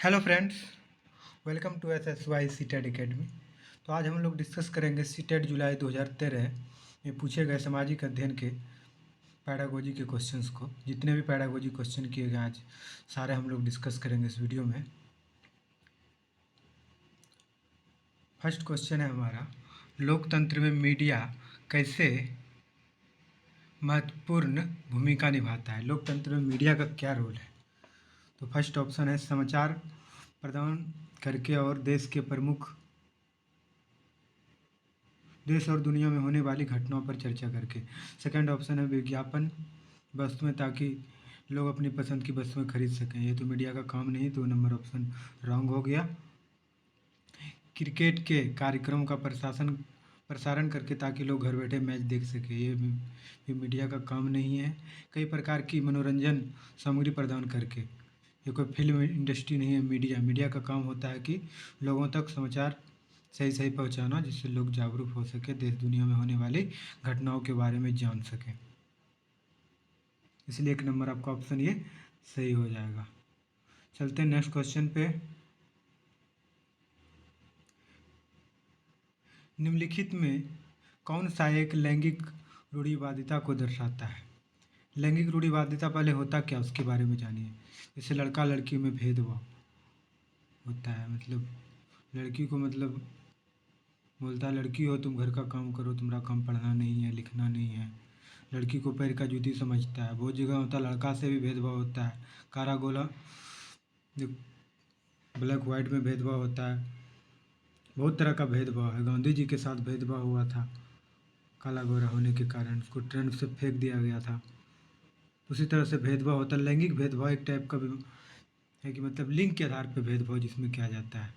Hello friends, welcome to SSY CTET academy. तो आज हम लोग डिस्कस करेंगे सीटेट जुलाई 2013 में पूछे गए सामाजिक अध्ययन के पैडागोजी के क्वेश्चंस को। जितने भी पैडागोजी क्वेश्चन किए गए आज सारे हम लोग डिस्कस करेंगे इस वीडियो में। फर्स्ट क्वेश्चन है हमारा, लोकतंत्र में मीडिया कैसे महत्वपूर्ण भूमिका निभाता है। लोकतंत्र में मीडिया का क्या रोल है? तो फर्स्ट ऑप्शन है समाचार प्रदान करके और देश और दुनिया में होने वाली घटनाओं पर चर्चा करके। सेकंड ऑप्शन है विज्ञापन वस्तुएं, ताकि लोग अपनी पसंद की वस्तुएं खरीद सकें। ये तो मीडिया का काम नहीं, 2 नंबर ऑप्शन रॉन्ग हो गया। क्रिकेट के कार्यक्रम का प्रसारण करके ताकि लोग घर बैठे मैच देख सके, ये मीडिया का काम नहीं है। कई प्रकार की मनोरंजन सामग्री प्रदान करके, ये कोई फिल्म इंडस्ट्री नहीं है। मीडिया का काम होता है कि लोगों तक समाचार सही पहुंचाना, जिससे लोग जागरूक हो सके, देश दुनिया में होने वाली घटनाओं के बारे में जान सकें। इसलिए 1 नंबर आपका ऑप्शन ये सही हो जाएगा। चलते हैं नेक्स्ट क्वेश्चन पे। निम्नलिखित में कौन सा एक लैंगिक रूढ़िवादिता को दर्शाता है? लैंगिक रूढ़िवादिता पहले होता क्या, उसके बारे में जानिए। जैसे लड़का लड़की में भेदभाव होता है, मतलब लड़की को बोलता है लड़की हो तुम घर का काम करो, तुम्हारा काम पढ़ना नहीं है लिखना नहीं है। लड़की को पैर का जूती समझता है। बहुत जगह होता है लड़का से भी भेदभाव होता है। काला गोला जो ब्लैक वाइट में भेदभाव होता है। बहुत तरह का भेदभाव है। गांधी जी के साथ भेदभाव हुआ था, काला गोरा होने के कारण उसको ट्रेन से फेंक दिया गया था। उसी तरह से भेदभाव होता है। लैंगिक भेदभाव एक टाइप का है कि मतलब लिंग के आधार पर भेदभाव जिसमें किया जाता है।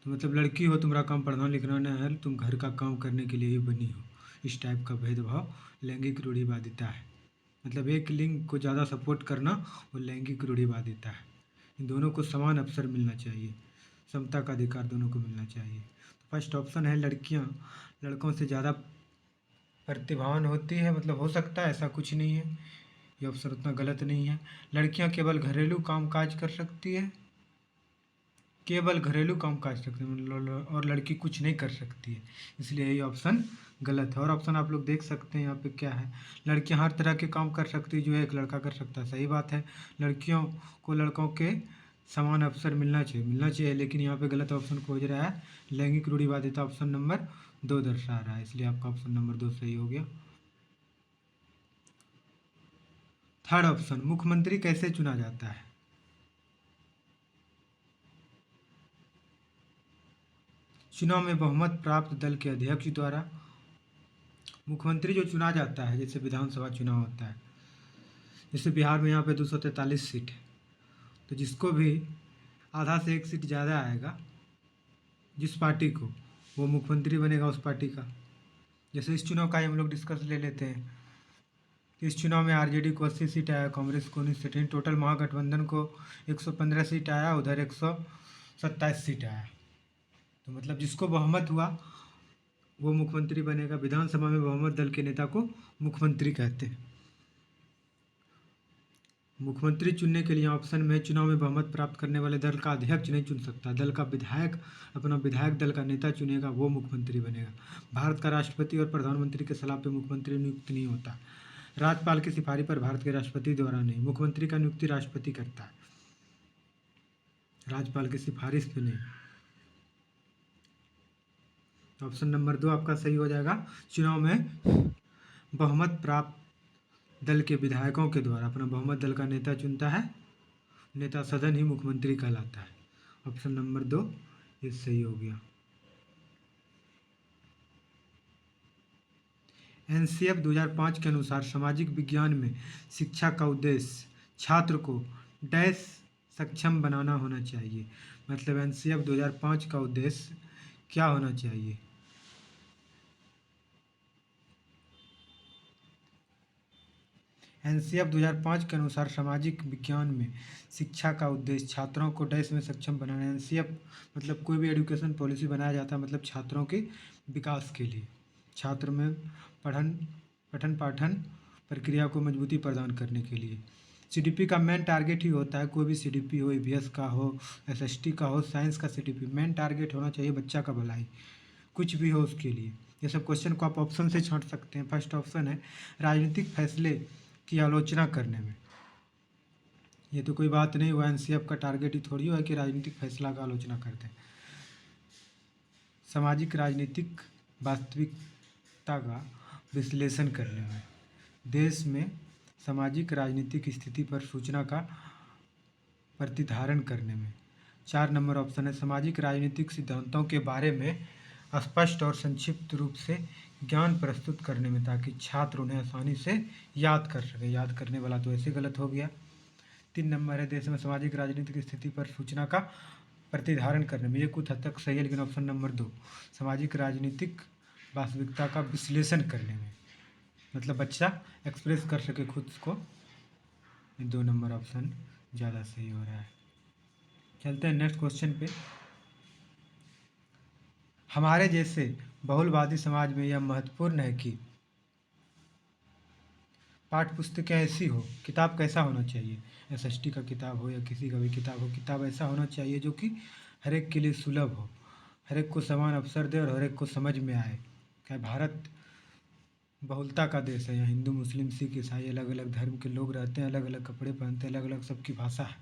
तो मतलब लड़की हो तुम्हारा काम पढ़ना लिखना नहीं है, तुम घर का काम करने के लिए ही बनी हो, इस टाइप का भेदभाव लैंगिक रूढ़िवादिता है। मतलब एक लिंग को ज़्यादा सपोर्ट करना वो लैंगिक रूढ़िवादिता है। इन दोनों को समान अवसर मिलना चाहिए, समता का अधिकार दोनों को मिलना चाहिए। तो फर्स्ट ऑप्शन है लड़कियां लड़कों से ज़्यादा प्रतिभावान होती है। मतलब हो सकता है, ऐसा कुछ नहीं है, ये ऑप्शन उतना गलत नहीं है। लड़कियां केवल घरेलू काम काज कर सकती है, केवल घरेलू काम काज सकती है, और लड़की कुछ नहीं कर सकती है, इसलिए ये ऑप्शन गलत है। और ऑप्शन आप लोग देख सकते हैं यहाँ पे क्या है, लड़कियां हर तरह के काम कर सकती है जो एक लड़का कर सकता है। सही बात है, लड़कियों को लड़कों के समान अवसर मिलना चाहिए, लेकिन यहाँ पे गलत ऑप्शन खोज रहा है। लैंगिक रूढ़िवादिता ऑप्शन नंबर 2 दर्शा रहा है, इसलिए आपका ऑप्शन नंबर 2 सही हो गया। थर्ड ऑप्शन, मुख्यमंत्री कैसे चुना जाता है? चुनाव में बहुमत प्राप्त दल के अध्यक्ष द्वारा। मुख्यमंत्री जो चुना जाता है, जैसे विधानसभा चुनाव होता है, जैसे बिहार में यहाँ पे 243 सीट है, तो जिसको भी आधा से 1 सीट ज़्यादा आएगा जिस पार्टी को, वो मुख्यमंत्री बनेगा उस पार्टी का। जैसे इस चुनाव का ही हम लोग डिस्कस ले लेते हैं। इस चुनाव में आरजेडी को 80 सीट आया, कांग्रेस को 19 सीट, टोटल महागठबंधन को 115 सीट आया, उधर 127 सीट आया। तो मतलब जिसको बहुमत हुआ वो मुख्यमंत्री बनेगा। विधानसभा में बहुमत दल के नेता को मुख्यमंत्री कहते हैं। मुख्यमंत्री चुनने के लिए ऑप्शन में चुनाव में बहुमत प्राप्त करने वाले दल का अध्यक्ष नहीं चुन सकता, दल का विधायक अपना विधायक दल का नेता चुनेगा, वो मुख्यमंत्री बनेगा। भारत का राष्ट्रपति और प्रधानमंत्री के सलाह पे मुख्यमंत्री नियुक्त नहीं होता। राज्यपाल की सिफारिश पर भारत के राष्ट्रपति द्वारा नहीं, मुख्यमंत्री का नियुक्ति राष्ट्रपति करता है, राज्यपाल की सिफारिश पे नहीं। ऑप्शन नंबर 2 आपका सही हो जाएगा। चुनाव में बहुमत प्राप्त दल के विधायकों के द्वारा अपना बहुमत दल का नेता चुनता है, नेता सदन ही मुख्यमंत्री कहलाता है। ऑप्शन नंबर 2 ये सही हो गया। एनसीएफ 2005 के अनुसार सामाजिक विज्ञान में शिक्षा का उद्देश्य छात्र को डैश सक्षम बनाना होना चाहिए। मतलब एनसीएफ 2005 का उद्देश्य क्या होना चाहिए? एनसीएफ 2005 के अनुसार सामाजिक विज्ञान में शिक्षा का उद्देश्य छात्रों को डैश में सक्षम बनाना। एनसीएफ मतलब कोई भी एजुकेशन पॉलिसी बनाया जाता है, मतलब छात्रों के विकास के लिए, छात्र में पठन पाठन प्रक्रिया को मजबूती प्रदान करने के लिए। सीडीपी का मेन टारगेट ही होता है, कोई भी सीडीपी हो, ईवीएस का हो, एसएसटी का हो, साइंस का सीडीपी, मेन टारगेट होना चाहिए बच्चा का भलाई, कुछ भी हो उसके लिए। ये सब क्वेश्चन को आप ऑप्शन से छांट सकते हैं। फर्स्ट ऑप्शन है राजनीतिक फैसले की आलोचना करने में। ये तो कोई बात नहीं हुआ, एनसीएफ का टारगेट ही थोड़ी हुआ कि राजनीतिक फैसला का आलोचना करते हैं। सामाजिक राजनीतिक वास्तविकता का विश्लेषण करने में, देश में सामाजिक राजनीतिक स्थिति पर सूचना का प्रतिधारण करने में। 4 नंबर ऑप्शन है सामाजिक राजनीतिक सिद्धांतों के बारे में स्पष्ट और संक्षिप्त रूप से ज्ञान प्रस्तुत करने में, ताकि छात्र उन्हें आसानी से याद कर सके। याद करने वाला तो ऐसे गलत हो गया। 3 नंबर है देश में सामाजिक राजनीतिक स्थिति पर सूचना का प्रतिधारण करने में। ये कुछ हद तक सही है, लेकिन ऑप्शन नंबर 2 सामाजिक राजनीतिक वास्तविकता का विश्लेषण करने में, मतलब बच्चा एक्सप्रेस कर सके खुद को। 2 नंबर ऑप्शन ज़्यादा सही हो रहा है। चलते हैं नेक्स्ट क्वेश्चन पे। हमारे जैसे बहुलवादी समाज में यह महत्वपूर्ण है कि पाठ्य पुस्तकें ऐसी हो, किताब कैसा होना चाहिए, एसएसटी का किताब हो या किसी का भी किताब हो, किताब ऐसा होना चाहिए जो कि हर एक के लिए सुलभ हो, हर एक को समान अवसर दे और हर एक को समझ में आए। क्या भारत बहुलता का देश है, यहाँ हिंदू मुस्लिम सिख ईसाई अलग अलग धर्म के लोग रहते हैं, अलग अलग कपड़े पहनते हैं, अलग अलग सबकी भाषा है,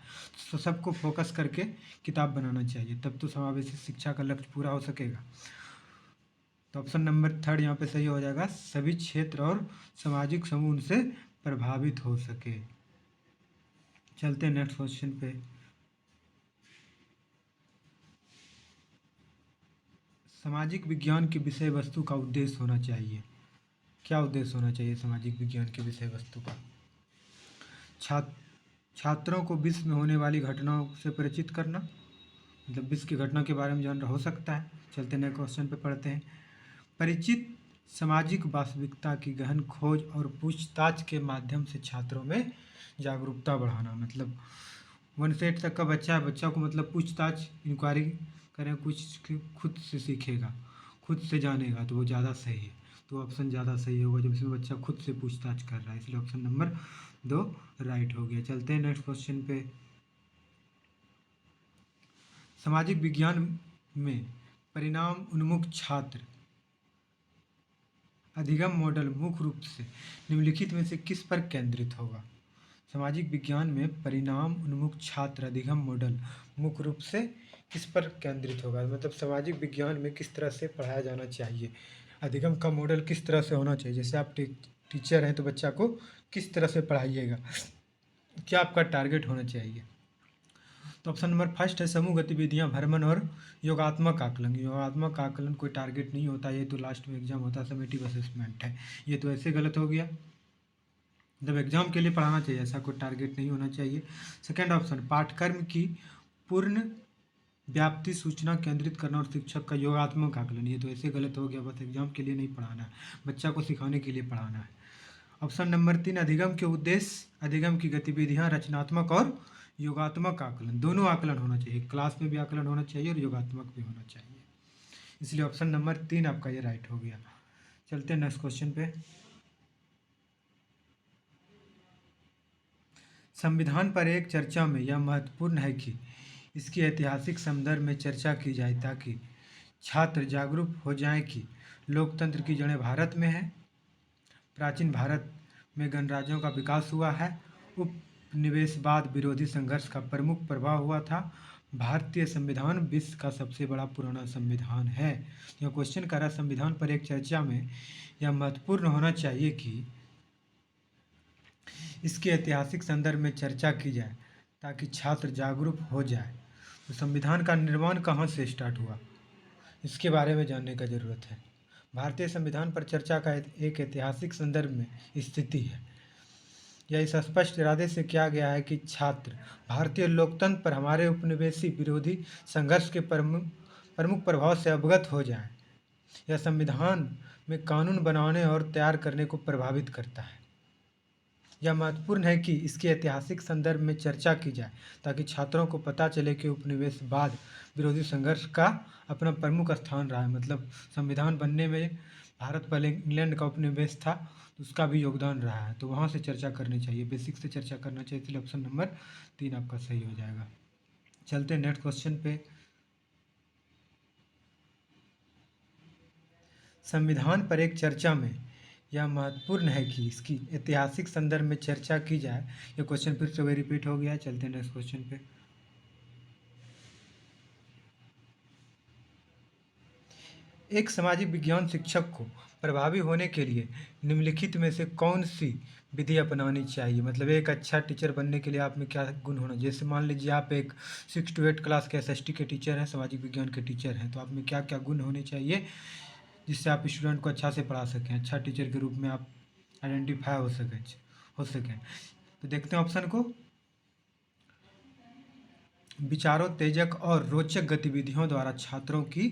तो सबको फोकस करके किताब बनाना चाहिए, तब तो समावेशी शिक्षा का लक्ष्य पूरा हो सकेगा। तो ऑप्शन नंबर 3 यहाँ पे सही हो जाएगा, सभी क्षेत्र और सामाजिक समूह उनसे प्रभावित हो सके। चलते हैं नेक्स्ट क्वेश्चन पे। सामाजिक विज्ञान की विषय वस्तु का उद्देश्य होना चाहिए। क्या उद्देश्य होना चाहिए सामाजिक विज्ञान की विषय वस्तु का? छात्रों को विश्व में होने वाली घटनाओं से परिचित करना, मतलब विश्व की घटना के बारे में जानना हो सकता है। चलते नेक्स्ट क्वेश्चन पे पढ़ते हैं। परिचित सामाजिक वास्तविकता की गहन खोज और पूछताछ के माध्यम से छात्रों में जागरूकता बढ़ाना, मतलब 1 से 8 तक का बच्चा है, बच्चा को मतलब पूछताछ इंक्वायरी करें, कुछ खुद से सीखेगा, खुद से जानेगा, तो वो ज़्यादा सही है। तो ऑप्शन ज़्यादा सही होगा जब इसमें बच्चा खुद से पूछताछ कर रहा है, इसलिए ऑप्शन नंबर 2 राइट हो गया। चलते हैं नेक्स्ट क्वेश्चन पे। सामाजिक विज्ञान में परिणाम उन्मुख छात्र अधिगम मॉडल मुख्य रूप से निम्नलिखित में से किस पर केंद्रित होगा? सामाजिक विज्ञान में परिणाम उन्मुख छात्र अधिगम मॉडल मुख्य रूप से किस पर केंद्रित होगा, मतलब सामाजिक विज्ञान में किस तरह से पढ़ाया जाना चाहिए, अधिगम का मॉडल किस तरह से होना चाहिए। जैसे आप टीचर हैं तो बच्चा को किस तरह से पढ़ाइएगा, क्या आपका टारगेट होना चाहिए। तो ऑप्शन नंबर फर्स्ट है समूह गतिविधियां, भ्रमण और योगात्मक आकलन। योगात्मक आकलन कोई टारगेट नहीं होता, ये तो लास्ट में एग्जाम होता है, समेटिव असेसमेंट है, ये तो ऐसे गलत हो गया। जब एग्जाम के लिए पढ़ाना चाहिए, ऐसा कोई टारगेट नहीं होना चाहिए। सेकेंड ऑप्शन पाठ्यक्रम की पूर्ण व्याप्ति सूचना केंद्रित करना और शिक्षक का योगात्मक आकलन, ये तो ऐसे गलत हो गया, बस एग्जाम के लिए नहीं पढ़ाना है, बच्चा को सिखाने के लिए पढ़ाना है। ऑप्शन नंबर 3 अधिगम के उद्देश्य, अधिगम की गतिविधियां रचनात्मक और योगात्मक आकलन, दोनों आकलन होना चाहिए, क्लास में भी आकलन होना चाहिए और योगात्मक भी होना चाहिए, इसलिए ऑप्शन नंबर 3 आपका ये राइट हो गया। चलते हैं नेक्स्ट क्वेश्चन पे। संविधान पर एक चर्चा में यह महत्वपूर्ण है कि इसकी ऐतिहासिक संदर्भ में चर्चा की जाए, ताकि छात्र जागरूक हो जाएं कि लोकतंत्र की जड़ें भारत में हैं, प्राचीन भारत में गणराज्यों का विकास हुआ है, उपनिवेशवाद विरोधी संघर्ष का प्रमुख प्रभाव हुआ था, भारतीय संविधान विश्व का सबसे बड़ा पुराना संविधान है। यह क्वेश्चन कर रहा संविधान पर एक चर्चा में यह महत्वपूर्ण होना चाहिए कि इसके ऐतिहासिक संदर्भ में चर्चा की जाए, ताकि छात्र जागरूक हो जाए। तो संविधान का निर्माण कहाँ से स्टार्ट हुआ, इसके बारे में जानने का ज़रूरत है। भारतीय संविधान पर चर्चा का एक ऐतिहासिक संदर्भ में स्थिति है। यह इस स्पष्ट इरादे से किया गया है कि छात्र भारतीय लोकतंत्र पर हमारे उपनिवेशी विरोधी संघर्ष के प्रमुख प्रभाव से अवगत हो जाएं। यह संविधान में कानून बनाने और तैयार करने को प्रभावित करता है। यह महत्वपूर्ण है कि इसके ऐतिहासिक संदर्भ में चर्चा की जाए, ताकि छात्रों को पता चले कि उपनिवेशवाद विरोधी संघर्ष का अपना प्रमुख स्थान रहा है, मतलब संविधान बनने में भारत पहले इंग्लैंड का उपनिवेश था, तो उसका भी योगदान रहा है, तो वहाँ से चर्चा करनी चाहिए, बेसिक से चर्चा करना चाहिए, इसलिए ऑप्शन नंबर 3 आपका सही हो जाएगा। चलते हैं नेक्स्ट क्वेश्चन पे। संविधान पर एक चर्चा में यह महत्वपूर्ण है कि इसकी ऐतिहासिक संदर्भ में चर्चा की जाए। ये क्वेश्चन फिर से वही रिपीट हो गया है। चलते हैं नेक्स्ट क्वेश्चन पे। एक सामाजिक विज्ञान शिक्षक को प्रभावी होने के लिए निम्नलिखित में से कौन सी विधि अपनानी चाहिए? मतलब एक अच्छा टीचर बनने के लिए आप में क्या गुण होना, जैसे मान लीजिए आप एक 6 to 8 क्लास के एसएसटी के टीचर हैं, सामाजिक विज्ञान के टीचर हैं, तो आप में क्या क्या गुण होने चाहिए जिससे आप स्टूडेंट को अच्छा से पढ़ा सकें, अच्छा टीचर के रूप में आप आइडेंटिफाई हो सकें। तो देखते हैं ऑप्शन को। विचारोत्तेजक और रोचक गतिविधियों द्वारा छात्रों की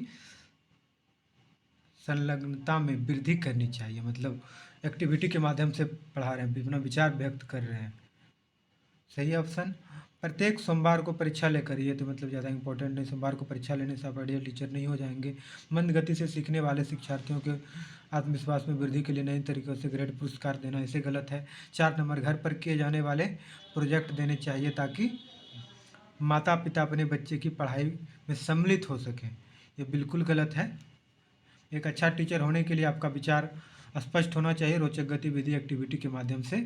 संलग्नता में वृद्धि करनी चाहिए, मतलब एक्टिविटी के माध्यम से पढ़ा रहे हैं, अपना विचार व्यक्त कर रहे हैं। सही ऑप्शन। प्रत्येक सोमवार को परीक्षा लेकर, ये तो मतलब ज़्यादा इंपॉर्टेंट नहीं, सोमवार को परीक्षा लेने से आप आइडियल टीचर नहीं हो जाएंगे। मंद गति से सीखने वाले शिक्षार्थियों के आत्मविश्वास में वृद्धि के लिए नए तरीकों से ग्रेड पुरस्कार देना, इसे गलत है। 4 नंबर, घर पर किए जाने वाले प्रोजेक्ट देने चाहिए ताकि माता पिता अपने बच्चे की पढ़ाई में सम्मिलित हो सकें, ये बिल्कुल गलत है। एक अच्छा टीचर होने के लिए आपका विचार स्पष्ट होना चाहिए, रोचक गतिविधि एक्टिविटी के माध्यम से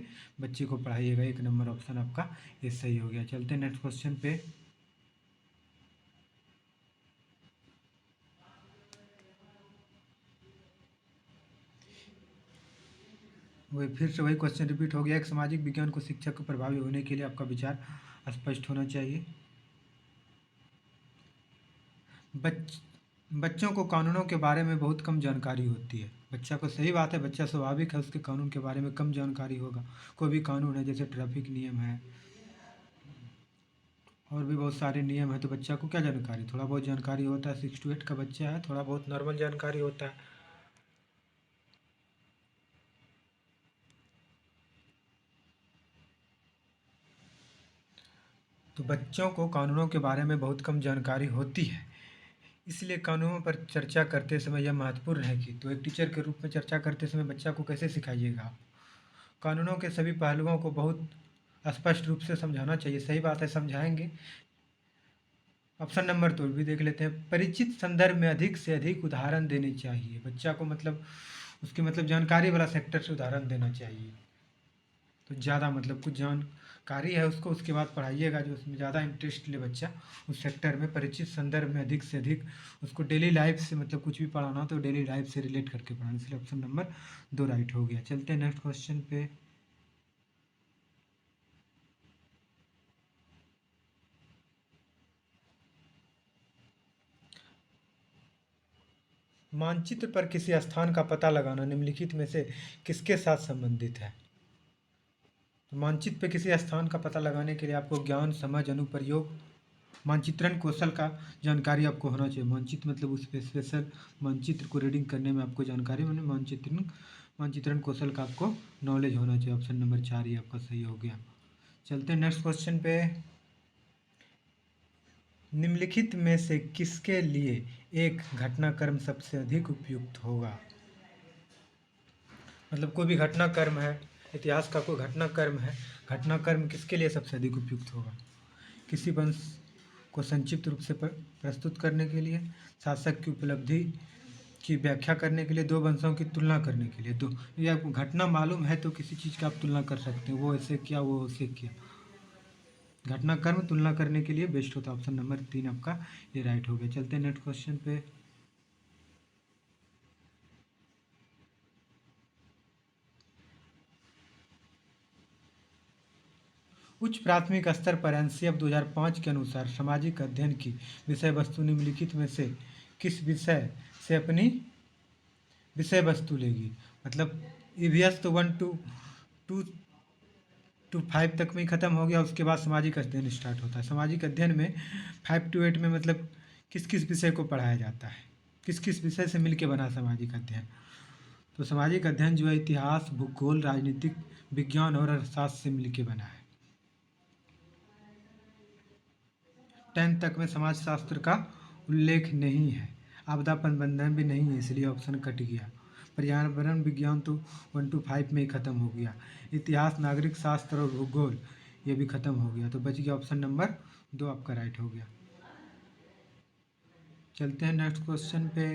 बच्चे को पढ़ाइएगा। 1 नंबर ऑप्शन आपका ये सही हो गया। चलते हैं नेक्स्ट क्वेश्चन पे। वही फिर से वही क्वेश्चन रिपीट हो गया। एक सामाजिक विज्ञान को शिक्षक को प्रभावी होने के लिए आपका विचार स्पष्ट होना चाहिए। बच्चों को कानूनों के बारे में बहुत कम जानकारी होती है। बच्चा को, सही बात है, बच्चा स्वाभाविक है, उसके कानून के बारे में कम जानकारी होगा। कोई भी कानून है, जैसे ट्रैफिक नियम है और भी बहुत सारे नियम हैं, तो बच्चा को क्या जानकारी, थोड़ा बहुत जानकारी होता है। 6 to 8 का बच्चा है, थोड़ा बहुत नॉर्मल जानकारी होता है। तो बच्चों को कानूनों के बारे में बहुत कम जानकारी होती है, इसलिए कानूनों पर चर्चा करते समय यह महत्वपूर्ण है कि, तो एक टीचर के रूप में चर्चा करते समय बच्चा को कैसे सिखाइएगा आप? कानूनों के सभी पहलुओं को बहुत स्पष्ट रूप से समझाना चाहिए। सही बात है, समझाएंगे। ऑप्शन नंबर 2 भी देख लेते हैं। परिचित संदर्भ में अधिक से अधिक उदाहरण देने चाहिए। बच्चा को मतलब उसकी मतलब जानकारी वाला सेक्टर से उदाहरण देना चाहिए, तो ज़्यादा मतलब कुछ जानकारी है उसको, उसके बाद पढ़ाइएगा जो उसमें ज़्यादा इंटरेस्ट ले बच्चा उस सेक्टर में। परिचित संदर्भ में अधिक से अधिक उसको डेली लाइफ से, मतलब कुछ भी पढ़ाना तो डेली लाइफ से रिलेट करके पढ़ाना, इसलिए ऑप्शन नंबर 2 राइट हो गया। चलते हैं नेक्स्ट क्वेश्चन पे। मानचित्र पर किसी स्थान का पता लगाना निम्नलिखित में से किसके साथ संबंधित है? तो मानचित्र पर किसी स्थान का पता लगाने के लिए आपको ज्ञान, समझ, अनुप्रयोग, मानचित्रण कौशल का जानकारी आपको होना चाहिए। मानचित्र मतलब उस स्पेशल मानचित्र को रीडिंग करने में आपको जानकारी, मैंने मानचित्रण कौशल का आपको नॉलेज होना चाहिए। ऑप्शन नंबर 4 ही आपका सही हो गया। चलते हैं नेक्स्ट क्वेश्चन पे। निम्नलिखित में से किसके लिए एक घटनाक्रम सबसे अधिक उपयुक्त होगा? मतलब कोई भी घटनाक्रम है, इतिहास का कोई घटनाक्रम है, घटनाक्रम किसके लिए सबसे अधिक उपयुक्त होगा? किसी वंश को संक्षिप्त रूप से प्रस्तुत करने के लिए, शासक की उपलब्धि की व्याख्या करने के लिए, दो वंशों की तुलना करने के लिए। दो, या घटना मालूम है तो किसी चीज़ का आप तुलना कर सकते हो, वो ऐसे किया, वो ऐसे किया। घटनाक्रम तुलना करने के लिए बेस्ट होता है। ऑप्शन नंबर 3 आपका ये राइट हो गया। चलते हैं नेक्स्ट क्वेश्चन पे। उच्च प्राथमिक स्तर पर एनसीएफ 2005 के अनुसार सामाजिक अध्ययन की विषय वस्तु निम्नलिखित में से किस विषय से अपनी विषय वस्तु लेगी? मतलब ईवीएस तो 1 to 5 तक में ही ख़त्म हो गया, उसके बाद सामाजिक अध्ययन स्टार्ट होता है। सामाजिक अध्ययन में 5 to 8 में मतलब किस किस विषय को पढ़ाया जाता है, किस किस विषय से मिलके बना सामाजिक अध्ययन? तो सामाजिक अध्ययन जो है इतिहास, भूगोल, राजनीतिक विज्ञान और अर्थशास्त्र से मिलके बना है। 10th तक में समाजशास्त्र का उल्लेख नहीं है, आपदा प्रबंधन भी नहीं है, इसलिए ऑप्शन कट गया। पर्यावरण विज्ञान तो 1 to 5 में ही ख़त्म हो गया। इतिहास, नागरिक शास्त्र और भूगोल ये भी ख़त्म हो गया। तो बच गया ऑप्शन नंबर 2 आपका राइट हो गया। चलते हैं नेक्स्ट क्वेश्चन पे।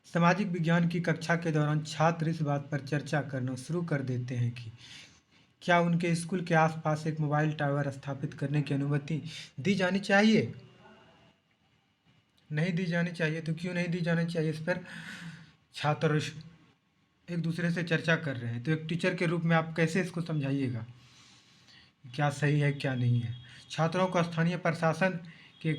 सामाजिक विज्ञान की कक्षा के दौरान छात्र इस बात पर चर्चा करना शुरू कर देते हैं कि क्या उनके स्कूल के आसपास एक मोबाइल टावर स्थापित करने की अनुमति दी जानी चाहिए? नहीं दी जानी चाहिए। तो क्यों नहीं दी जानी चाहिए? इस पर छात्र एक दूसरे से चर्चा कर रहे हैं। तो एक टीचर के रूप में आप कैसे इसको समझाइएगा, क्या सही है क्या नहीं है? छात्रों को स्थानीय प्रशासन के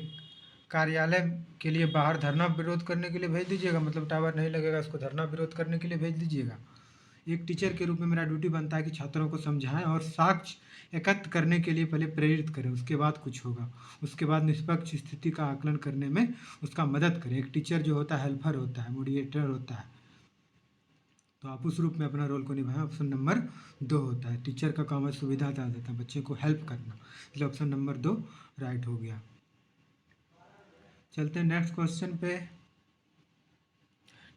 कार्यालय के लिए बाहर धरना विरोध करने के लिए भेज दीजिएगा। मतलब टावर नहीं लगेगा, उसको धरना विरोध करने के लिए भेज दीजिएगा। एक टीचर के रूप में मेरा ड्यूटी बनता है कि छात्रों को समझाएं और साक्ष्य एकत्र करने के लिए पहले प्रेरित करें, उसके बाद कुछ होगा। उसके बाद निष्पक्ष स्थिति का आकलन करने में उसका मदद करें। एक टीचर जो होता है हेल्पर होता है, मोडिएटर होता है। तो आप उस रूप में अपना रोल को निभाएं। ऑप्शन नंबर 2 होता है। टीचर का काम है सुविधा देता है, बच्चे को हेल्प करना। इसलिए ऑप्शन नंबर 2 राइट हो गया। चलते हैं नेक्स्ट क्वेश्चन पे।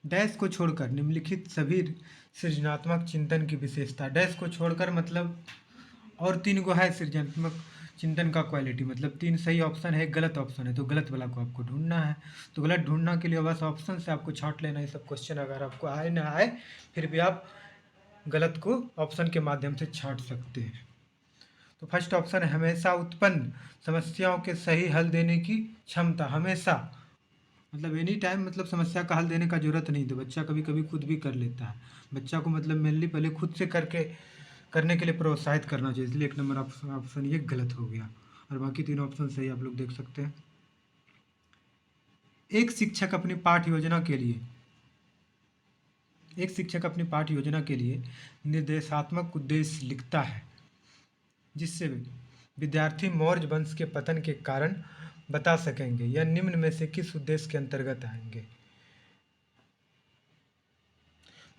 डैश को छोड़कर निम्नलिखित सभी सृजनात्मक चिंतन की विशेषता। डैश को छोड़कर मतलब और 3 को है सृजनात्मक चिंतन का क्वालिटी, मतलब 3 सही ऑप्शन है, एक गलत ऑप्शन है। तो गलत वाला को आपको ढूंढना है। तो गलत ढूंढना के लिए बस ऑप्शन से आपको छांट लेना है सब क्वेश्चन। अगर आपको आए ना आए फिर भी आप गलत को ऑप्शन के माध्यम से छांट सकते हैं। तो फर्स्ट ऑप्शन है हमेशा उत्पन्न समस्याओं के सही हल देने की क्षमता। हमेशा मतलब एनी टाइम, मतलब समस्या का हल देने का जरूरत नहीं। तो बच्चा कभी कभी खुद भी कर लेता है। बच्चा को मतलब मेनली पहले खुद से करने के लिए प्रोत्साहित करना चाहिए। इसलिए 1 नंबर ऑप्शन ये गलत हो गया और बाकी 3 ऑप्शन सही आप लोग देख सकते हैं। एक शिक्षक अपनी पाठ्य योजना के लिए निर्देशात्मक उद्देश्य लिखता है जिससे विद्यार्थी मौर्य वंश के पतन के कारण बता सकेंगे। यह निम्न में से किस उद्देश्य के अंतर्गत आएंगे?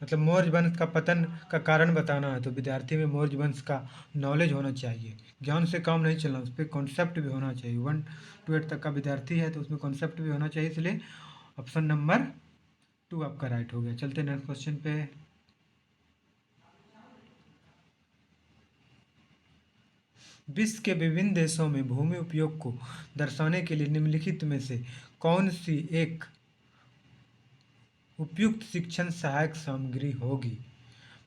मतलब मौर्य वंश का पतन का कारण बताना है तो विद्यार्थी में मौर्य वंश का नॉलेज होना चाहिए। ज्ञान से काम नहीं चलना, उस पर कॉन्सेप्ट भी होना चाहिए। 1 to 8 तक का विद्यार्थी है तो उसमें कॉन्सेप्ट भी होना चाहिए। इसलिए ऑप्शन नंबर 2 आपका राइट हो गया। चलते नेक्स्ट क्वेश्चन पे। विश्व के विभिन्न देशों में भूमि उपयोग को दर्शाने के लिए निम्नलिखित में से कौन सी एक उपयुक्त शिक्षण सहायक सामग्री होगी?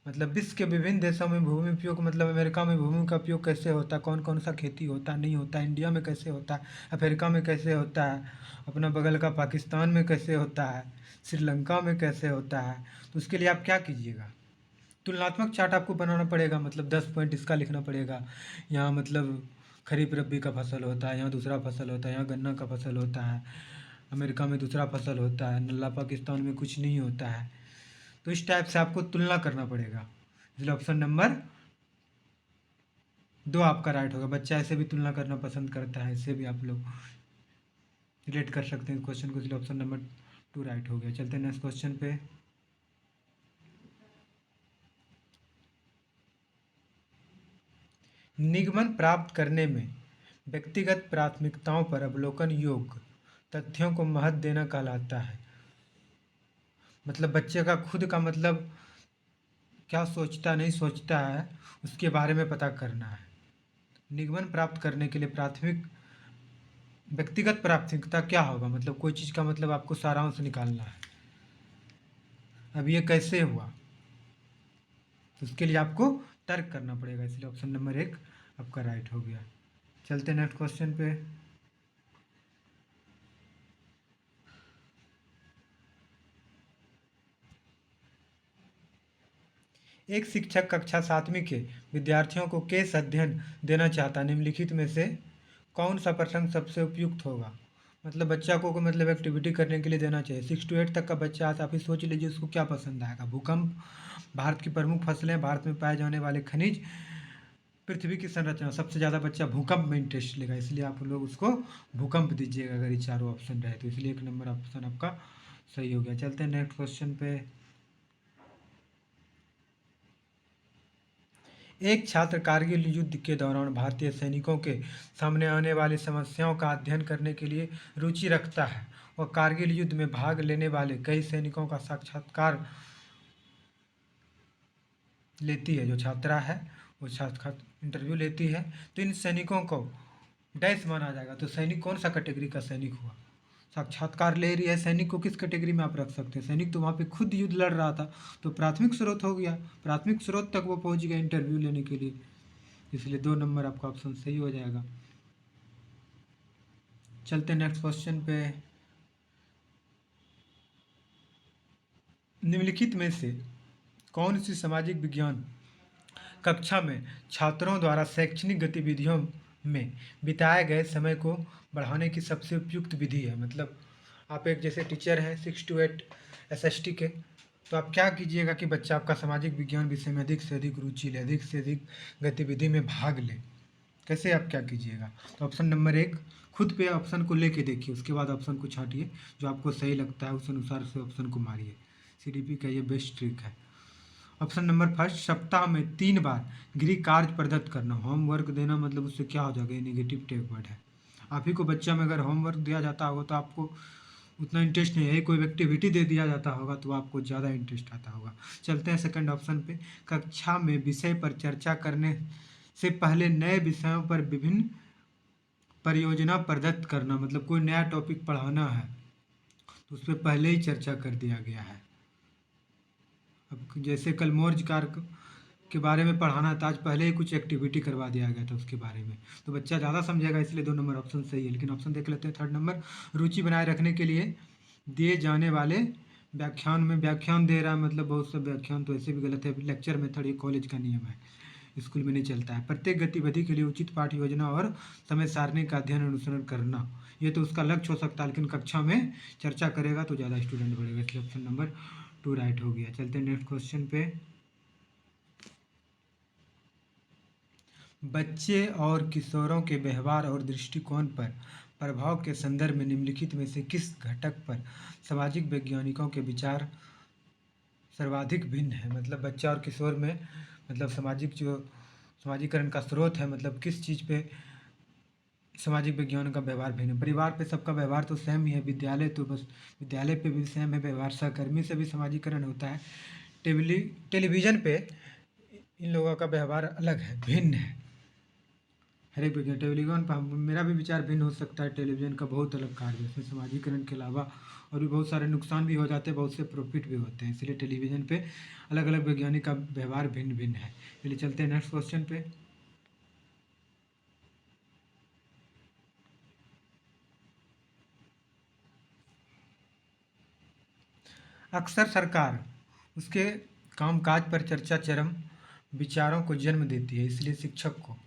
मतलब विश्व के विभिन्न देशों में भूमि उपयोग, मतलब अमेरिका में भूमि का उपयोग कैसे होता है, कौन कौन सा खेती होता है नहीं होता है, इंडिया में कैसे होता है, अफ्रीका में कैसे होता है, अपना बगल का पाकिस्तान में कैसे होता है, श्रीलंका में कैसे होता है। तो उसके लिए आप क्या कीजिएगा, तुलनात्मक चार्ट आपको बनाना पड़ेगा। मतलब 10 पॉइंट इसका लिखना पड़ेगा। यहाँ मतलब खरीफ रबी का फसल होता है, यहाँ दूसरा फसल होता है, यहाँ गन्ना का फसल होता है, अमेरिका में दूसरा फसल होता है, नल्ला पाकिस्तान में कुछ नहीं होता है। तो इस टाइप से आपको तुलना करना पड़ेगा। इसलिए ऑप्शन नंबर 2 आपका राइट होगा। बच्चा ऐसे भी तुलना करना पसंद करता है, इससे भी आप लोग रिलेट कर सकते हैं क्वेश्चन को। इसलिए ऑप्शन नंबर 2 राइट हो गया। चलते हैं नेक्स्ट क्वेश्चन पे। निगमन प्राप्त करने में व्यक्तिगत प्राथमिकताओं पर अवलोकन योग्य तथ्यों को महत्व देना कहलाता है। मतलब बच्चे का खुद का मतलब क्या सोचता नहीं सोचता है उसके बारे में पता करना है। निगमन प्राप्त करने के लिए व्यक्तिगत प्राथमिकता क्या होगा, मतलब कोई चीज़ का मतलब आपको सारांश निकालना है। अब ये कैसे हुआ तो उसके लिए आपको तर्क करना पड़ेगा। इसलिए ऑप्शन नंबर 1 आपका राइट हो गया। चलते नेक्स्ट क्वेश्चन पे। एक शिक्षक कक्षा 7वीं के विद्यार्थियों को केस अध्ययन देना चाहता, निम्नलिखित में से कौन सा प्रसंग सबसे उपयुक्त होगा? मतलब बच्चा को मतलब एक्टिविटी करने के लिए देना चाहिए। 6 to 8 तक का बच्चा आता, आप ही सोच लीजिए उसको क्या पसंद आएगा। भूकंप, भारत की प्रमुख फसलें, भारत में पाए जाने वाले खनिज, पृथ्वी की संरचना। सबसे ज़्यादा बच्चा भूकंप में इंटरेस्ट लेगा, इसलिए आप लोग उसको भूकंप दीजिएगा अगर ये चारों ऑप्शन रहे तो। इसलिए 1 नंबर ऑप्शन आपका सही हो गया। चलते हैं नेक्स्ट क्वेश्चन पे। एक छात्र कारगिल युद्ध के दौरान भारतीय सैनिकों के सामने आने वाली समस्याओं का अध्ययन करने के लिए रुचि रखता है। वह कारगिल युद्ध में भाग लेने वाले कई सैनिकों का साक्षात्कार लेती है। जो छात्रा है वो साक्षात इंटरव्यू लेती है। तो इन सैनिकों को डैश माना जाएगा। तो सैनिक कौन सा कैटेगरी का सैनिक हुआ? साक्षात्कार ले रही है, सैनिक को किस कैटेगरी में आप रख सकते हैं? सैनिक तो वहाँ पे खुद युद्ध लड़ रहा था, तो प्राथमिक स्रोत हो गया, प्राथमिक स्रोत तक वो पहुँच गया इंटरव्यू लेने के लिए, इसलिए 2 नंबर आपका ऑप्शन सही हो जाएगा। चलते नेक्स्ट क्वेश्चन पे। निम्नलिखित में से कौन सी सामाजिक विज्ञान कक्षा में छात्रों द्वारा शैक्षणिक गतिविधियों में बिताए गए समय को बढ़ाने की सबसे उपयुक्त विधि है? मतलब आप एक जैसे टीचर हैं 6 to 8 एसएसटी के, तो आप क्या कीजिएगा कि बच्चा आपका सामाजिक विज्ञान विषय में अधिक से अधिक रुचि ले, अधिक से अधिक गतिविधि में भाग ले। कैसे आप क्या कीजिएगा? तो ऑप्शन नंबर 1, खुद पे ऑप्शन को लेके देखिए, उसके बाद ऑप्शन को छांटिए, जो आपको सही लगता है उस अनुसार से ऑप्शन को मारिए। सीडीपी का ये बेस्ट ट्रिक है। ऑप्शन नंबर फर्स्ट, सप्ताह में 3 बार गृह कार्य प्रदत्त करना। होमवर्क देना मतलब उससे क्या हो जाएगा? ये नेगेटिव टेक वर्ड है। आप ही को बच्चा में अगर होमवर्क दिया जाता होगा तो आपको उतना इंटरेस्ट नहीं है, कोई एक्टिविटी दे दिया जाता होगा तो आपको ज़्यादा इंटरेस्ट आता होगा। चलते हैं सेकंड ऑप्शन पे। कक्षा में विषय पर चर्चा करने से पहले नए विषयों पर विभिन्न परियोजना प्रदत्त करना। मतलब कोई नया टॉपिक पढ़ाना है तो उस पर पहले ही चर्चा कर दिया गया है। अब जैसे कल मौर्य काल के बारे में पढ़ाना था, आज पहले ही कुछ एक्टिविटी करवा दिया गया था उसके बारे में, तो बच्चा ज़्यादा समझेगा, इसलिए 2 नंबर ऑप्शन सही है। लेकिन ऑप्शन देख लेते हैं थर्ड नंबर, रुचि बनाए रखने के लिए दिए जाने वाले व्याख्यान में व्याख्यान दे रहा है। मतलब बहुत से व्याख्यान तो ऐसे भी गलत है, लेक्चर मेथड ये कॉलेज का नियम है, स्कूल में नहीं चलता है। प्रत्येक गतिविधि के लिए उचित पाठ योजना और समय सारणी का अध्ययन अनुसरण करना, ये तो उसका लक्ष्य हो सकता है, लेकिन कक्षा में चर्चा करेगा तो ज़्यादा स्टूडेंट बढ़ेगा, इसलिए ऑप्शन नंबर 2 राइट हो गया। चलते हैं नेक्स्ट क्वेश्चन पे। बच्चे और किशोरों के व्यवहार और दृष्टिकोण पर प्रभाव के संदर्भ में निम्नलिखित में से किस घटक पर सामाजिक वैज्ञानिकों के विचार सर्वाधिक भिन्न है? मतलब बच्चा और किशोर में मतलब समाजीकरण का स्रोत है, मतलब किस चीज़ पे सामाजिक विज्ञान का व्यवहार भिन्न है? परिवार पे सबका व्यवहार तो सेम ही है, विद्यालय तो बस विद्यालय पे भी सेम है व्यवहार, सहकर्मी से भी समाजीकरण होता है। टेलीविज़न पे इन लोगों का व्यवहार अलग है, भिन्न है। हर एक विज्ञान टेलीविज़न पर मेरा भी विचार भिन्न हो सकता है। टेलीविज़न का बहुत अलग कार्य है, इसमें समाजीकरण के अलावा और भी बहुत सारे नुकसान भी हो जाते हैं, बहुत से प्रॉफिट भी होते हैं, इसलिए टेलीविज़न पे अलग अलग वैज्ञानिक का व्यवहार भिन्न भिन्न है। चलिए चलते हैं नेक्स्ट क्वेश्चन पे। अक्सर सरकार उसके कामकाज पर चर्चा चरम विचारों को जन्म देती है, इसलिए शिक्षक को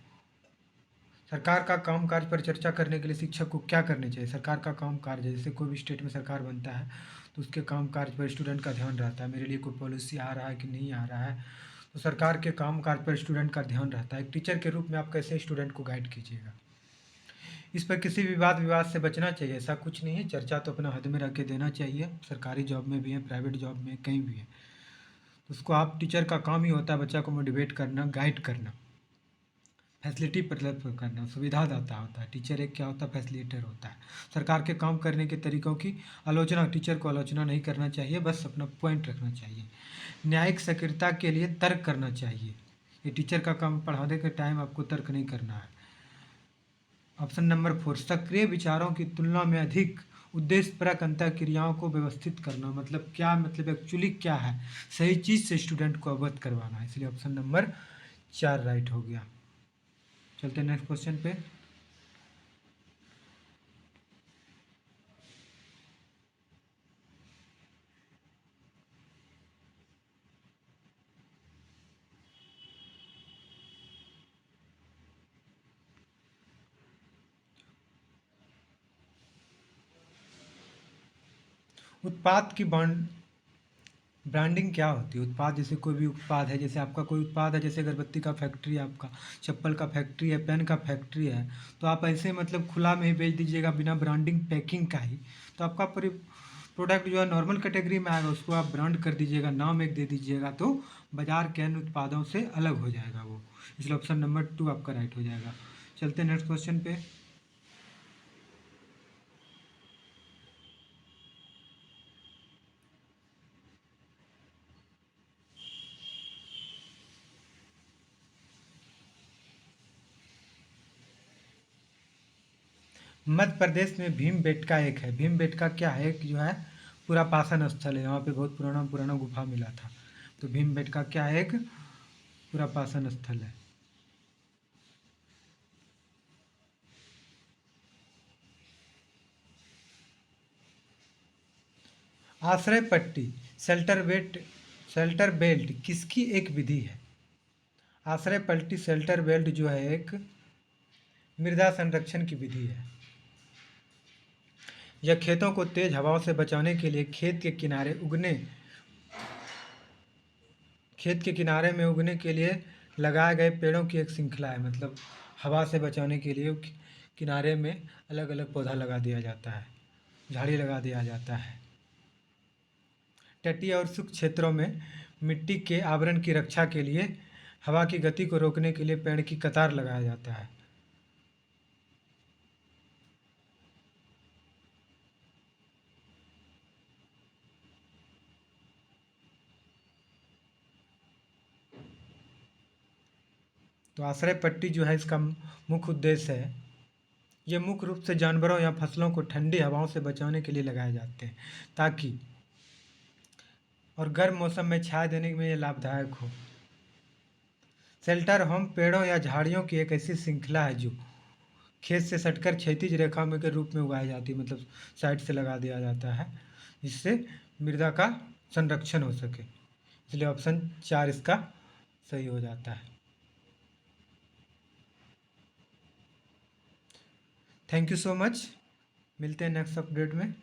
सरकार का कामकाज पर चर्चा करने के लिए शिक्षक को क्या करना चाहिए? सरकार का कामकाज है, जैसे कोई भी स्टेट में सरकार बनता है तो उसके कामकाज पर स्टूडेंट का ध्यान रहता है, मेरे लिए कोई पॉलिसी आ रहा है कि नहीं आ रहा है, तो सरकार के कामकाज पर स्टूडेंट का ध्यान रहता है। एक टीचर के रूप में आप कैसे स्टूडेंट को गाइड कीजिएगा? इस पर किसी विवाद से बचना चाहिए, ऐसा कुछ नहीं है, चर्चा तो अपना हद में रख के देना चाहिए, सरकारी जॉब में भी है, प्राइवेट जॉब में, कहीं भी है। तो उसको आप टीचर का काम ही होता है बच्चा को मोटिवेट करना, गाइड करना, फैसिलिटी प्रदान करना, सुविधादाता होता है। टीचर एक क्या होता है? फैसिलिटेटर होता है। सरकार के काम करने के तरीकों की आलोचना, टीचर को आलोचना नहीं करना चाहिए, बस अपना पॉइंट रखना चाहिए। न्यायिक सक्रियता के लिए तर्क करना चाहिए, ये टीचर का काम, पढ़ाने के टाइम आपको तर्क नहीं करना है। ऑप्शन नंबर 4, सक्रिय विचारों की तुलना में अधिक उद्देश्यपरक अंतर क्रियाओं को व्यवस्थित करना। मतलब क्या, मतलब एक्चुअली क्या है, सही चीज़ से स्टूडेंट को अवगत करवाना है, इसलिए ऑप्शन नंबर 4 राइट हो गया। चलते हैं नेक्स्ट क्वेश्चन पे। उत्पाद की ब्रांडिंग क्या होती है? उत्पाद जैसे कोई भी उत्पाद है, जैसे आपका कोई उत्पाद है, जैसे अगरबत्ती का फैक्ट्री है, आपका चप्पल का फैक्ट्री है, पेन का फैक्ट्री है, तो आप ऐसे मतलब खुला में ही बेच दीजिएगा बिना ब्रांडिंग पैकिंग का ही, तो आपका प्रोडक्ट जो है नॉर्मल कैटेगरी में आएगा, उसको आप ब्रांड कर दीजिएगा, नाम एक दे दीजिएगा, तो बाजार के अन्य उत्पादों से अलग हो जाएगा वो। इसलिए ऑप्शन नंबर 2 आपका राइट हो जाएगा। चलते हैं नेक्स्ट क्वेश्चन पे। मध्य प्रदेश में भीमबेटका एक है। भीमबेटका क्या है, एक जो है पुरापाषाण स्थल है, यहाँ पे बहुत पुराना पुराना गुफा मिला था। तो भीमबेटका क्या है, एक पुरापाषाण स्थल है। आश्रय पट्टी शेल्टर बेल्ट किसकी एक विधि है? आश्रय पट्टी शेल्टर बेल्ट जो है एक मृदा संरक्षण की विधि है। यह खेतों को तेज हवाओं से बचाने के लिए खेत के किनारे में उगने के लिए लगाए गए पेड़ों की एक श्रृंखला है। मतलब हवा से बचाने के लिए किनारे में अलग अलग पौधा लगा दिया जाता है, झाड़ी लगा दिया जाता है। तटीय और शुष्क क्षेत्रों में मिट्टी के आवरण की रक्षा के लिए हवा की गति को रोकने के लिए पेड़ की कतार लगाया जाता है। तो आश्रय पट्टी जो है इसका मुख्य उद्देश्य है, ये मुख्य रूप से जानवरों या फसलों को ठंडी हवाओं से बचाने के लिए लगाए जाते हैं, ताकि और गर्म मौसम में छाया देने में ये लाभदायक हो। शेल्टर होम पेड़ों या झाड़ियों की एक ऐसी श्रृंखला है जो खेत से सटकर क्षैतिज रेखा में के रूप में उगाई जाती है। मतलब साइड से लगा दिया जाता है, जिससे मृदा का संरक्षण हो सके। इसलिए ऑप्शन 4 इसका सही हो जाता है। Thank you so much. मिलते हैं नेक्स्ट अपडेट में।